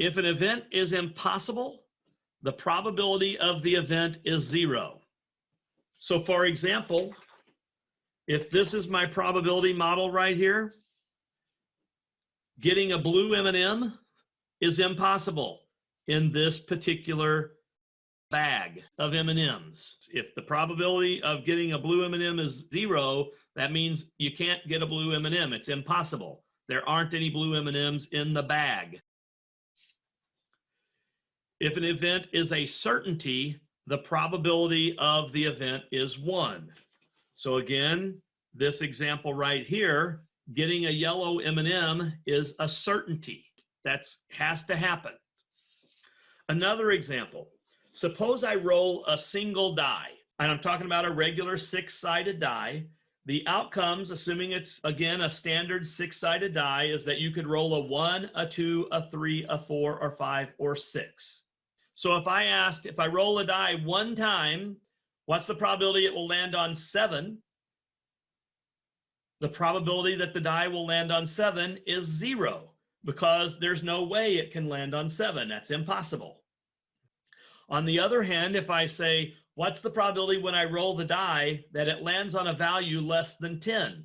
If an event is impossible, the probability of the event is 0. So for example, if this is my probability model right here, getting a blue M&M is impossible in this particular bag of M&Ms. If the probability of getting a blue M&M is 0, that means you can't get a blue M&M. It's impossible. There aren't any blue M&Ms in the bag. If an event is a certainty, the probability of the event is 1. So again, this example right here, getting a yellow M&M is a certainty. That has to happen. Another example, suppose I roll a single die, and I'm talking about a regular 6-sided die. The outcomes, assuming it's, again, a standard 6-sided die, is that you could roll a 1, a 2, a 3, a 4, or 5, or 6. So if I roll a die 1 time, what's the probability it will land on 7? The probability that the die will land on 7 is 0, because there's no way it can land on 7. That's impossible. On the other hand, if I say, what's the probability when I roll the die that it lands on a value less than 10?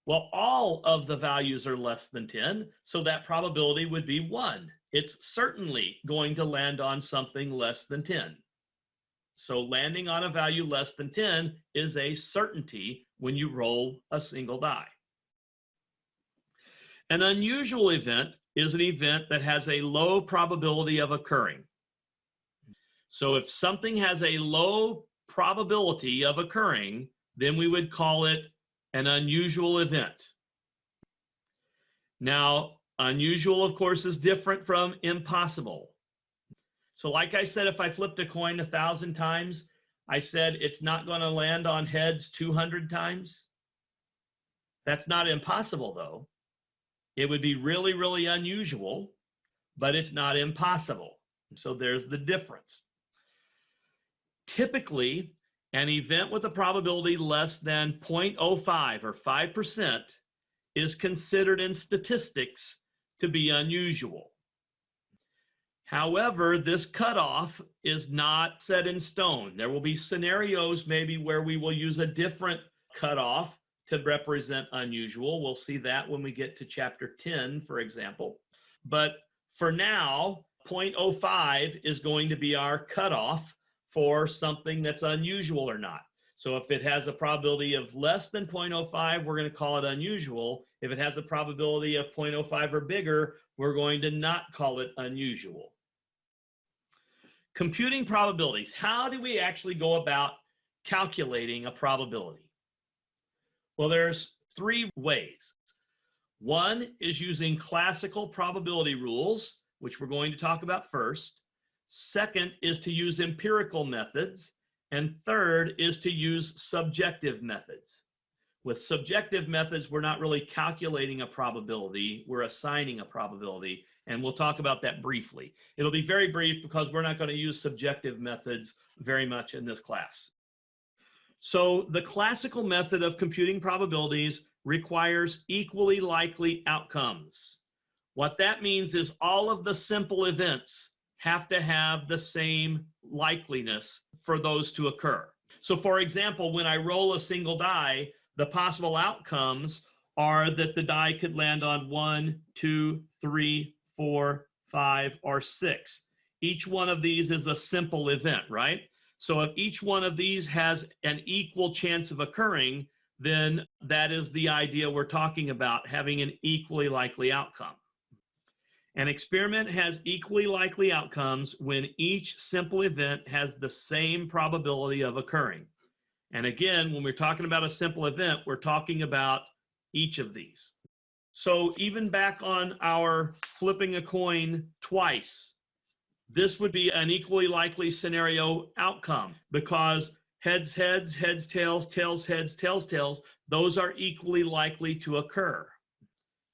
Well, all of the values are less than 10, so that probability would be 1. It's certainly going to land on something less than 10. So landing on a value less than 10 is a certainty when you roll a single die. An unusual event is an event that has a low probability of occurring. So if something has a low probability of occurring, then we would call it an unusual event. Now, unusual, of course, is different from impossible. So like I said, if I flipped a coin 1,000 times, I said it's not going to land on heads 200 times. That's not impossible, though. It would be really, really unusual, but it's not impossible. So there's the difference. Typically, an event with a probability less than 0.05 or 5% is considered in statistics to be unusual. However, this cutoff is not set in stone. There will be scenarios maybe where we will use a different cutoff to represent unusual. We'll see that when we get to chapter 10, for example. But for now, 0.05 is going to be our cutoff for something that's unusual or not. So if it has a probability of less than 0.05, we're going to call it unusual. If it has a probability of 0.05 or bigger, we're going to not call it unusual. Computing probabilities. How do we actually go about calculating a probability? Well, there's 3 ways. One is using classical probability rules, which we're going to talk about first. Second is to use empirical methods. And third is to use subjective methods. With subjective methods, we're not really calculating a probability, we're assigning a probability, and we'll talk about that briefly. It'll be very brief because we're not going to use subjective methods very much in this class. So the classical method of computing probabilities requires equally likely outcomes. What that means is all of the simple events have to have the same likeliness for those to occur. So for example, when I roll a single die, the possible outcomes are that the die could land on 1, 2, 3, 4, 5, or 6. Each one of these is a simple event, right? So if each one of these has an equal chance of occurring, then that is the idea we're talking about, having an equally likely outcome. An experiment has equally likely outcomes when each simple event has the same probability of occurring. And again, when we're talking about a simple event, we're talking about each of these. So even back on our flipping a coin twice, this would be an equally likely scenario outcome because heads, heads, heads, tails, tails, heads, tails, tails, those are equally likely to occur.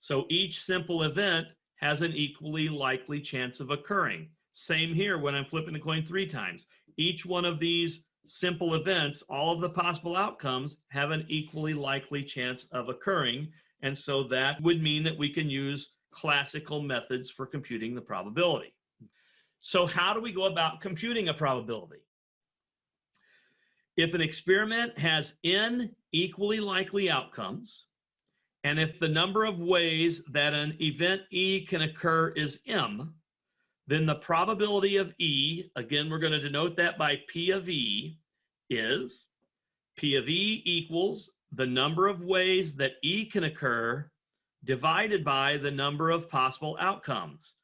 So each simple event has an equally likely chance of occurring. Same here when I'm flipping the coin 3 times. Each one of these simple events, all of the possible outcomes have an equally likely chance of occurring. And so that would mean that we can use classical methods for computing the probability. So how do we go about computing a probability? If an experiment has n equally likely outcomes, and if the number of ways that an event E can occur is m, then the probability of E, again, we're going to denote that by P of E, is P of E equals the number of ways that E can occur divided by the number of possible outcomes.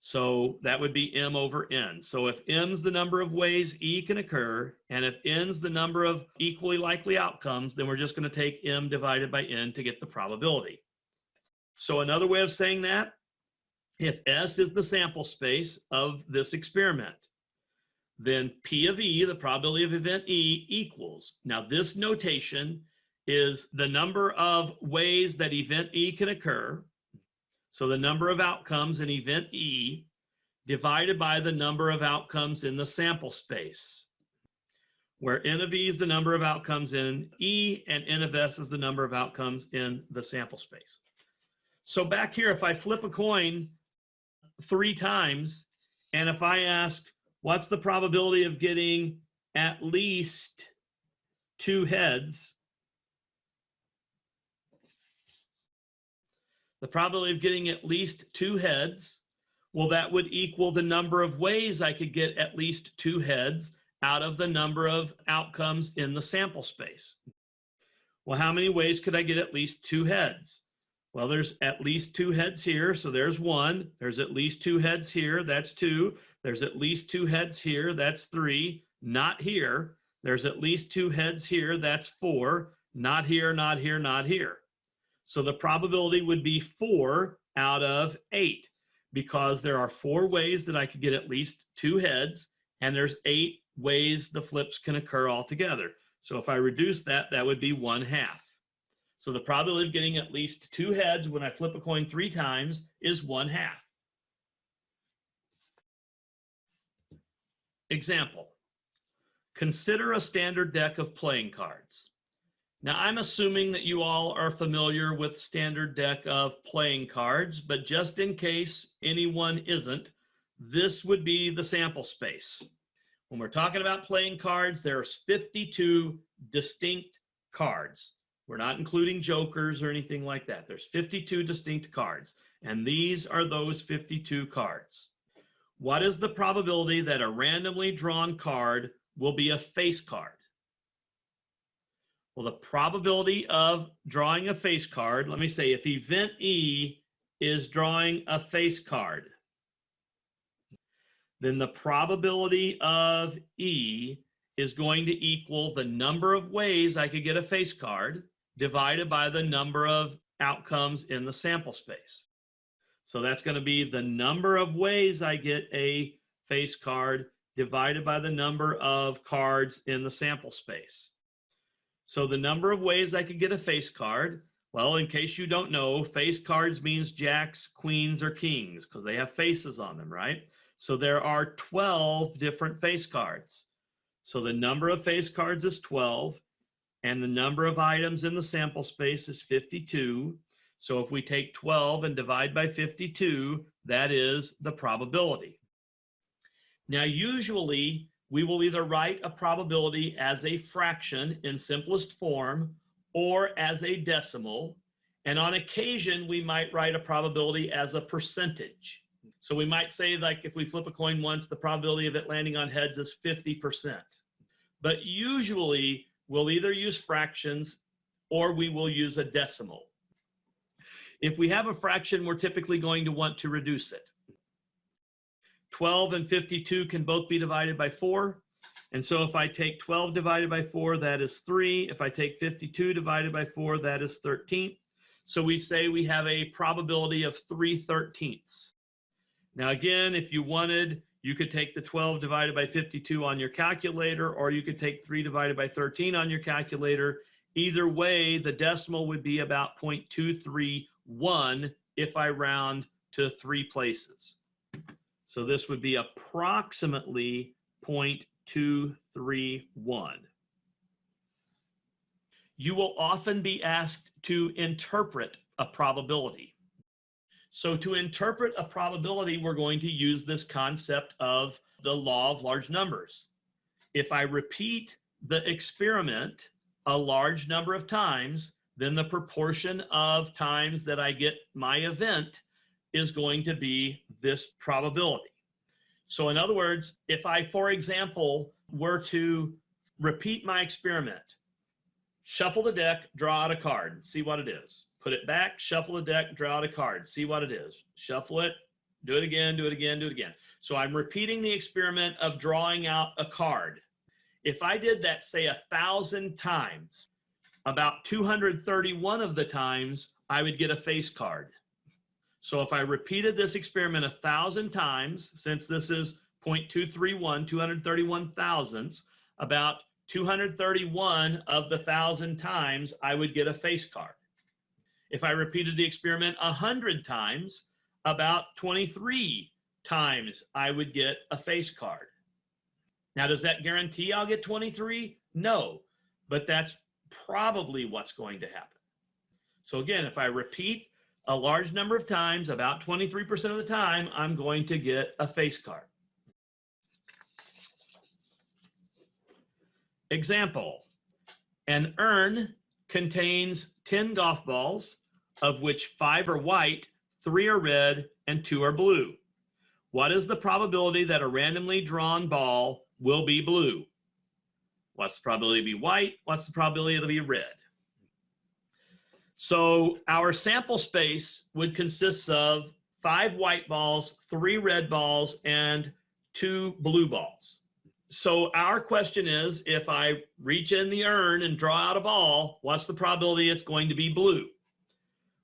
So that would be m over n. So if m's the number of ways E can occur, and if n's the number of equally likely outcomes, then we're just going to take m divided by n to get the probability. So another way of saying that, if S is the sample space of this experiment, then P of E, the probability of event E, equals. Now this notation is the number of ways that event E can occur, so the number of outcomes in event E, divided by the number of outcomes in the sample space, where N of E is the number of outcomes in E, and N of S is the number of outcomes in the sample space. So back here, if I flip a coin 3 times, and if I ask, what's the probability of getting at least 2 heads? The probability of getting at least 2 heads, well, that would equal the number of ways I could get at least 2 heads out of the number of outcomes in the sample space. Well, how many ways could I get at least 2 heads? Well, there's at least 2 heads here, so there's 1. There's at least 2 heads here, that's 2. There's at least 2 heads here, that's 3. Not here. There's at least 2 heads here, that's 4. Not here, not here, not here. So the probability would be 4 out of 8, because there are 4 ways that I could get at least 2 heads, and there's 8 ways the flips can occur altogether. So if I reduce that, that would be 1/2. So the probability of getting at least 2 heads when I flip a coin 3 times is 1/2. Example, consider a standard deck of playing cards. Now, I'm assuming that you all are familiar with standard deck of playing cards, but just in case anyone isn't, this would be the sample space. When we're talking about playing cards, there's 52 distinct cards. We're not including jokers or anything like that. There's 52 distinct cards, and these are those 52 cards. What is the probability that a randomly drawn card will be a face card? Well, the probability of drawing a face card, let me say, if event E is drawing a face card, then the probability of E is going to equal the number of ways I could get a face card divided by the number of outcomes in the sample space. So that's going to be the number of ways I get a face card divided by the number of cards in the sample space. So the number of ways I could get a face card, well, in case you don't know, face cards means jacks, queens, or kings, because they have faces on them, right? So there are 12 different face cards. So the number of face cards is 12, and the number of items in the sample space is 52. So if we take 12 and divide by 52, that is the probability. Now, usually, we will either write a probability as a fraction in simplest form or as a decimal. And on occasion, we might write a probability as a percentage. So we might say, like, if we flip a coin once, the probability of it landing on heads is 50%. But usually, we'll either use fractions or we will use a decimal. If we have a fraction, we're typically going to want to reduce it. 12 and 52 can both be divided by 4. And so if I take 12 divided by 4, that is 3. If I take 52 divided by 4, that is 13. So we say we have a probability of 3/13. Now again, if you wanted, you could take the 12 divided by 52 on your calculator, or you could take 3 divided by 13 on your calculator. Either way, the decimal would be about 0.231 if I round to 3 places. So this would be approximately 0.231. You will often be asked to interpret a probability. So to interpret a probability, we're going to use this concept of the law of large numbers. If I repeat the experiment a large number of times, then the proportion of times that I get my event is going to be this probability. So in other words, if I, for example, were to repeat my experiment, shuffle the deck, draw out a card, see what it is. Put it back, shuffle the deck, draw out a card, see what it is. Shuffle it, do it again, do it again, do it again. So I'm repeating the experiment of drawing out a card. If I did that, say, 1,000 times, about 231 of the times, I would get a face card. So if I repeated this experiment 1,000 times, since this is 0.231, 231 thousandths, about 231 of the 1,000 times, I would get a face card. If I repeated the experiment 100 times, about 23 times, I would get a face card. Now, does that guarantee I'll get 23? No, but that's probably what's going to happen. So again, if I repeat a large number of times, about 23% of the time, I'm going to get a face card. Example, an urn contains 10 golf balls, of which 5 are white, 3 are red, and 2 are blue. What is the probability that a randomly drawn ball will be blue? What's the probability to be white? What's the probability to be red? So our sample space would consist of 5 white balls, 3 red balls, and 2 blue balls. So our question is, if I reach in the urn and draw out a ball, what's the probability it's going to be blue?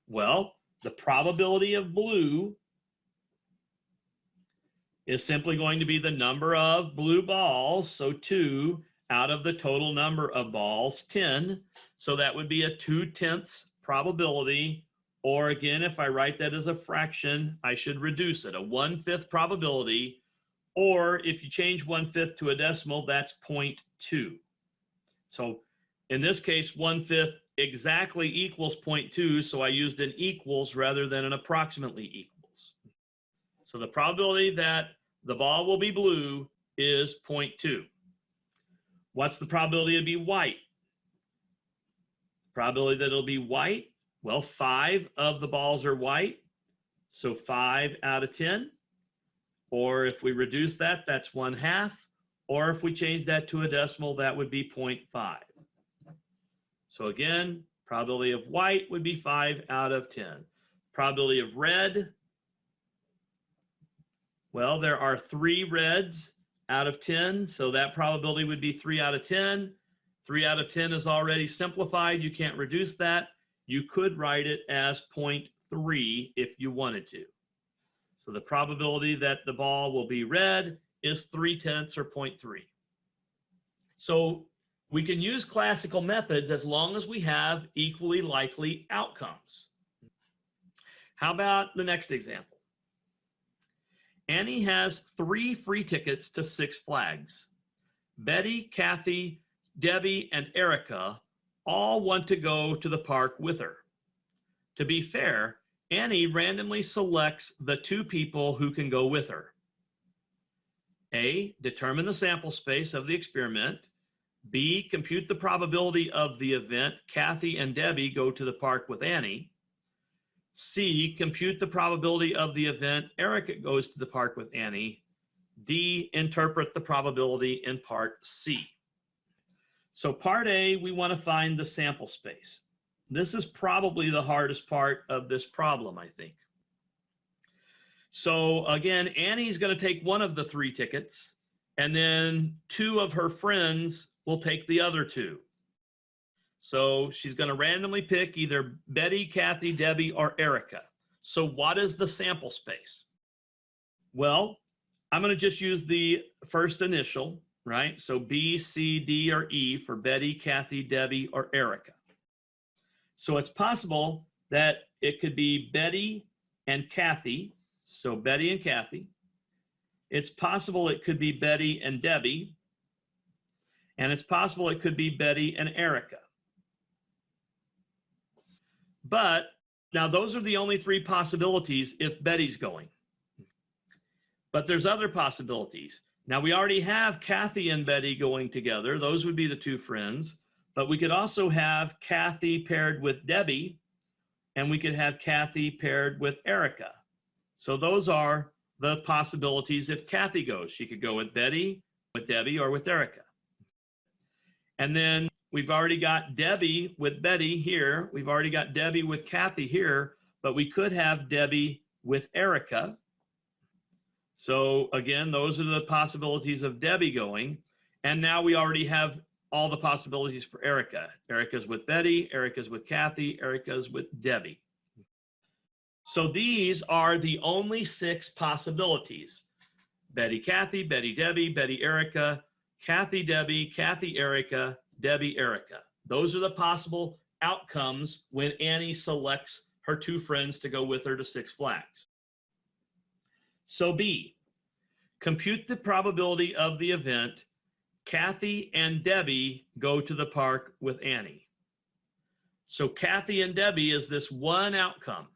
Well, the probability of blue is simply going to be the number of blue balls, so 2 out of the total number of balls, 10. So that would be a 2/10 probability, or again, if I write that as a fraction, I should reduce it, a 1/5 probability, or if you change 1/5 to a decimal, that's 0.2. So in this case, 1/5 exactly equals 0.2, so I used an equals rather than an approximately equals. So the probability that the ball will be blue is 0.2. What's the probability to be white? Probability that it'll be white, well, 5 of the balls are white, so 5 out of 10. Or if we reduce that, that's 1/2. Or if we change that to a decimal, that would be 0.5. So again, probability of white would be 5 out of 10. Probability of red, well, there are 3 reds out of 10, so that probability would be 3 out of 10. 3 out of 10 is already simplified. You can't reduce that. You could write it as 0.3 if you wanted to. So the probability that the ball will be red is 3/10 or 0.3. So we can use classical methods as long as we have equally likely outcomes. How about the next example? Annie has 3 free tickets to 6 Flags. Betty, Kathy, Debbie, and Erica all want to go to the park with her. To be fair, Annie randomly selects the 2 people who can go with her. A, determine the sample space of the experiment. B, compute the probability of the event Kathy and Debbie go to the park with Annie. C, compute the probability of the event Erica goes to the park with Annie. D, interpret the probability in part C. So part A, we want to find the sample space. This is probably the hardest part of this problem, I think. So again, Annie's going to take one of the 3 tickets, and then 2 of her friends will take the other 2. So she's going to randomly pick either Betty, Kathy, Debbie, or Erica. So what is the sample space? Well, I'm going to just use the first initial, right? So B, C, D, or E for Betty, Kathy, Debbie, or Erica. So it's possible that it could be Betty and Kathy. So Betty and Kathy. It's possible it could be Betty and Debbie. And it's possible it could be Betty and Erica. But Now, those are the only three possibilities if Betty's going. But there's other possibilities. Now, we already have Kathy and Betty going together. Those would be the two friends. But we could also have Kathy paired with Debbie, and we could have Kathy paired with Erica. So those are the possibilities if Kathy goes. She could go with Betty, with Debbie, or with Erica. And then we've already got Debbie with Betty here. We've already got Debbie with Kathy here, but we could have Debbie with Erica. So again, those are the possibilities of Debbie going. And now we already have all the possibilities for Erica. Erica's with Betty, Erica's with Kathy, Erica's with Debbie. So these are the only 6 possibilities. Betty, Kathy, Betty, Debbie, Betty, Erica, Kathy, Debbie, Kathy, Erica, Debbie, Erica. Those are the possible outcomes when Annie selects her 2 friends to go with her to Six Flags. So B, compute the probability of the event Kathy and Debbie go to the park with Annie. So Kathy and Debbie is this one outcome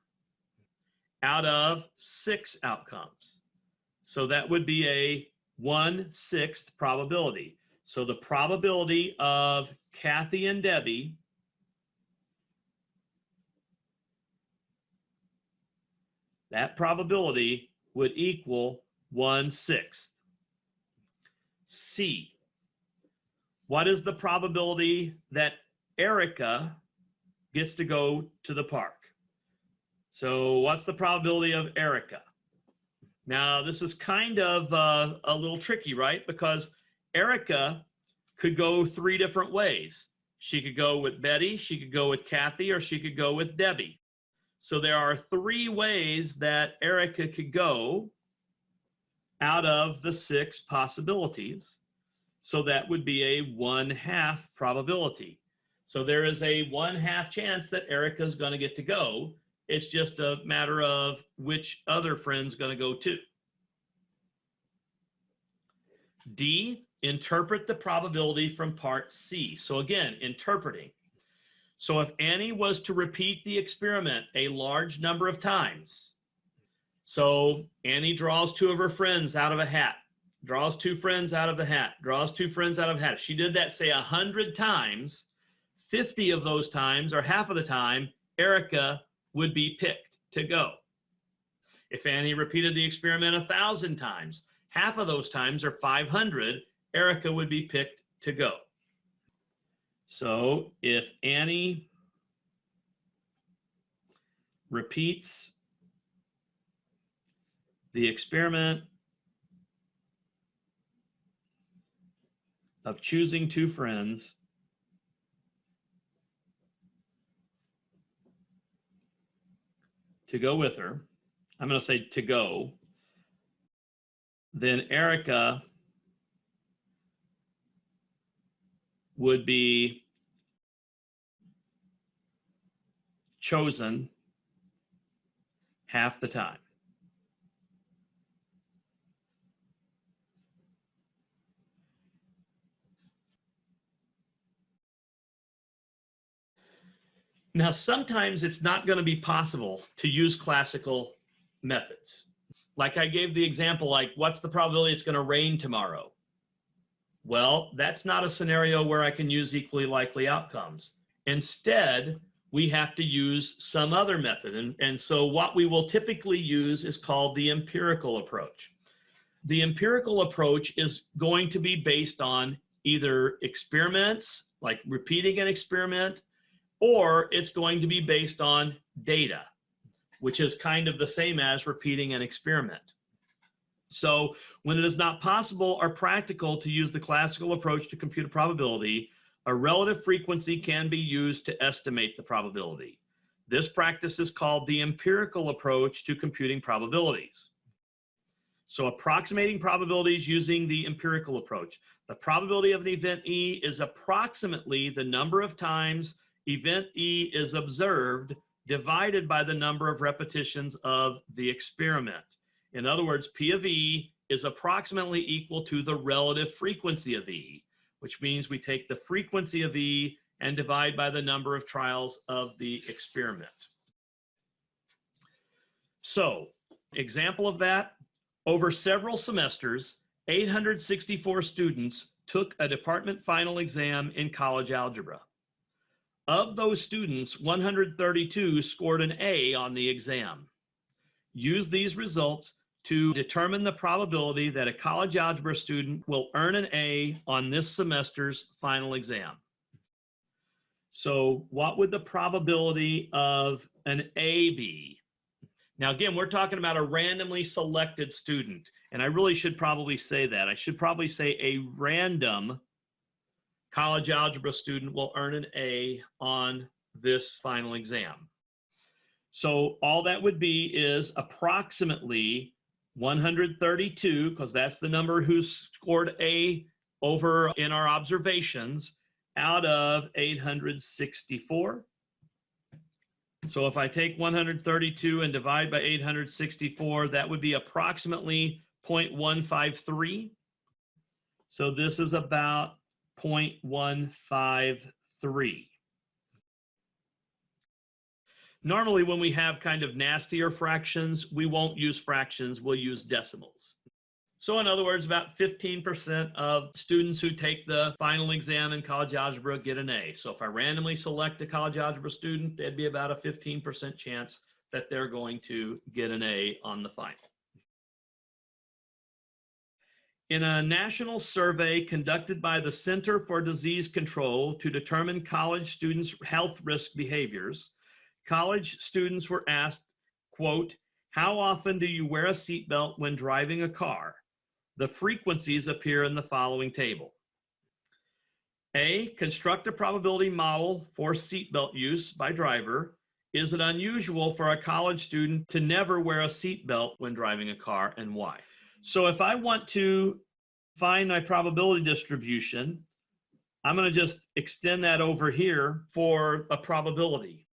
out of 6 outcomes. So that would be a 1/6 probability. So the probability of Kathy and Debbie that probability would equal 1/6. C, what is the probability that Erica gets to go to the park? So what's the probability of Erica? Now, this is kind of a little tricky, right? Because Erica could go 3 different ways. She could go with Betty, she could go with Kathy, or she could go with Debbie. So there are 3 ways that Erica could go out of the 6 possibilities. So that would be a 1/2 probability. So there is a 1/2 chance that Erica is going to get to go. It's just a matter of which other friend's going to go too. D, interpret the probability from part C. So again, interpreting. So if Annie was to repeat the experiment a large number of times, so Annie draws 2 of her friends out of a hat, draws 2 friends out of the hat, draws 2 friends out of a hat. If she did that, say 100 times, 50 of those times, or half of the time, Erica would be picked to go. If Annie repeated the experiment 1,000 times, half of those times, or 500, Erica would be picked to go. So if Annie repeats the experiment of choosing 2 friends to go with her, I'm going to say to go, then Erica would be chosen half the time. Now, sometimes it's not going to be possible to use classical methods. Like I gave the example, like what's the probability it's going to rain tomorrow? Well, that's not a scenario where I can use equally likely outcomes. Instead, we have to use some other method. And so what we will typically use is called the empirical approach. The empirical approach is going to be based on either experiments, like repeating an experiment, or it's going to be based on data, which is kind of the same as repeating an experiment. So when it is not possible or practical to use the classical approach to compute a probability, a relative frequency can be used to estimate the probability. This practice is called the empirical approach to computing probabilities. So approximating probabilities using the empirical approach. The probability of an event E is approximately the number of times event E is observed divided by the number of repetitions of the experiment. In other words, P of E is approximately equal to the relative frequency of E, which means we take the frequency of E and divide by the number of trials of the experiment. So, example of that, over several semesters, 864 students took a department final exam in college algebra. Of those students, 132 scored an A on the exam. Use these results to determine the probability that a college algebra student will earn an A on this semester's final exam. So what would the probability of an A be? Now, again, we're talking about a randomly selected student, and I really should probably say that. I should probably say a random college algebra student will earn an A on this final exam. So all that would be is approximately 132, because that's the number who scored A over in our observations, out of 864. So if I take 132 and divide by 864, that would be approximately 0.153. So this is about 0.153. Normally, when we have kind of nastier fractions, we won't use fractions, we'll use decimals. So in other words, about 15% of students who take the final exam in college algebra get an A. So if I randomly select a college algebra student, there'd be about a 15% chance that they're going to get an A on the final. In a national survey conducted by the Center for Disease Control to determine college students' health risk behaviors, college students were asked, quote, "How often do you wear a seatbelt when driving a car?" The frequencies appear in the following table. A, construct a probability model for seatbelt use by driver. Is it unusual for a college student to never wear a seatbelt when driving a car, and why? So if I want to find my probability distribution, I'm going to just extend that over here for a probability.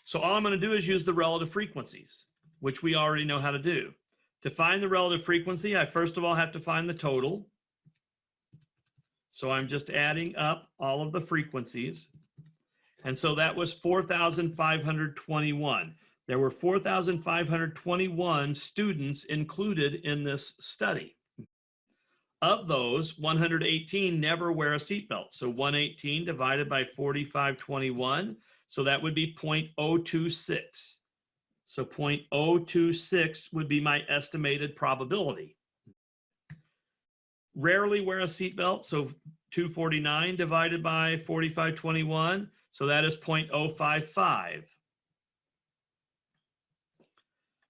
So all I'm going to do is use the relative frequencies, which we already know how to do. To find the relative frequency, I first of all have to find the total. So I'm just adding up all of the frequencies. And so that was 4,521. There were 4,521 students included in this study. Of those, 118 never wear a seatbelt. So 118 divided by 4,521. So that would be 0.026. So 0.026 would be my estimated probability. Rarely wear a seatbelt, so 249 divided by 4,521, so that is 0.055.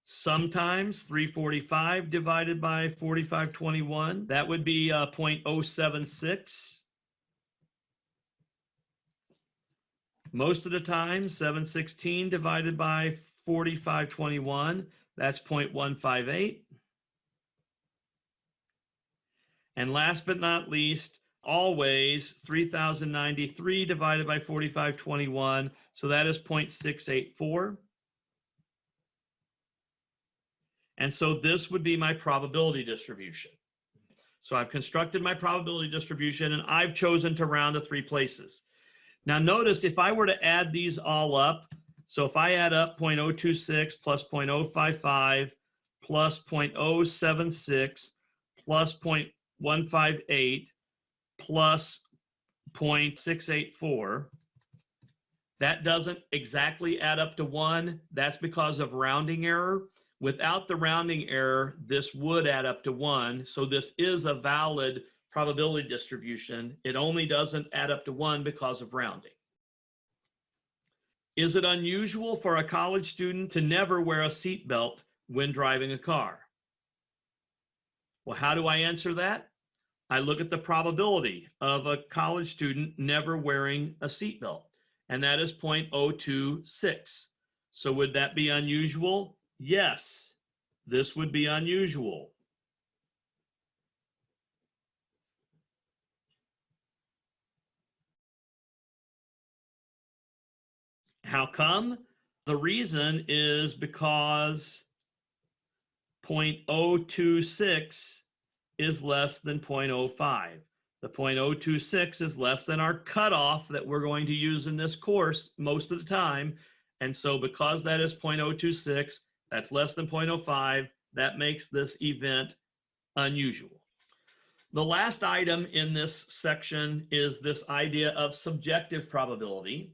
Sometimes 345 divided by 4,521, that would be 0.076. Most of the time, 716 divided by 4,521, that's 0.158. And last but not least, always 3,093 divided by 4,521, so that is 0.684. And so this would be my probability distribution. So I've constructed my probability distribution, and I've chosen to round to 3 places. Now notice if I were to add these all up, so if I add up 0.026 plus 0.055 plus 0.076 plus 0.158 plus 0.684, that doesn't exactly add up to 1. That's because of rounding error. Without the rounding error, this would add up to 1. So this is a valid probability distribution. It only doesn't add up to 1 because of rounding. Is it unusual for a college student to never wear a seatbelt when driving a car? Well, how do I answer that? I look at the probability of a college student never wearing a seatbelt, and that is 0.026. So would that be unusual? Yes, this would be unusual. How come? The reason is because 0.026 is less than 0.05. The 0.026 is less than our cutoff that we're going to use in this course most of the time, And so because that is 0.026, that's less than 0.05, that makes this event unusual. The last item in this section is this idea of subjective probability.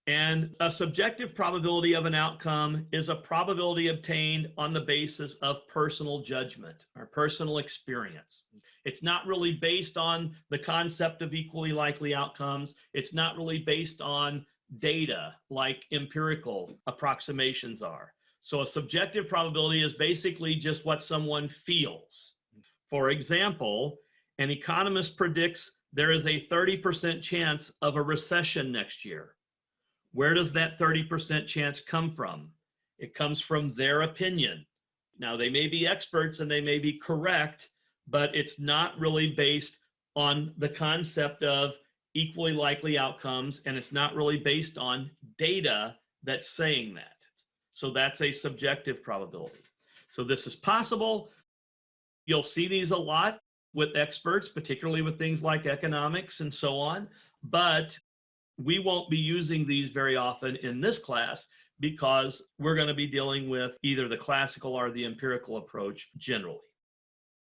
And a subjective probability of an outcome is a probability obtained on the basis of personal judgment or personal experience. It's not really based on the concept of equally likely outcomes. It's not really based on data like empirical approximations are. So a subjective probability is basically just what someone feels. For example, an economist predicts there is a 30% chance of a recession next year. Where does that 30% chance come from? It comes from their opinion. Now, they may be experts and they may be correct, but it's not really based on the concept of equally likely outcomes, and it's not really based on data that's saying that. So that's a subjective probability. So this is possible. You'll see these a lot with experts, particularly with things like economics and so on, but we won't be using these very often in this class because we're going to be dealing with either the classical or the empirical approach generally.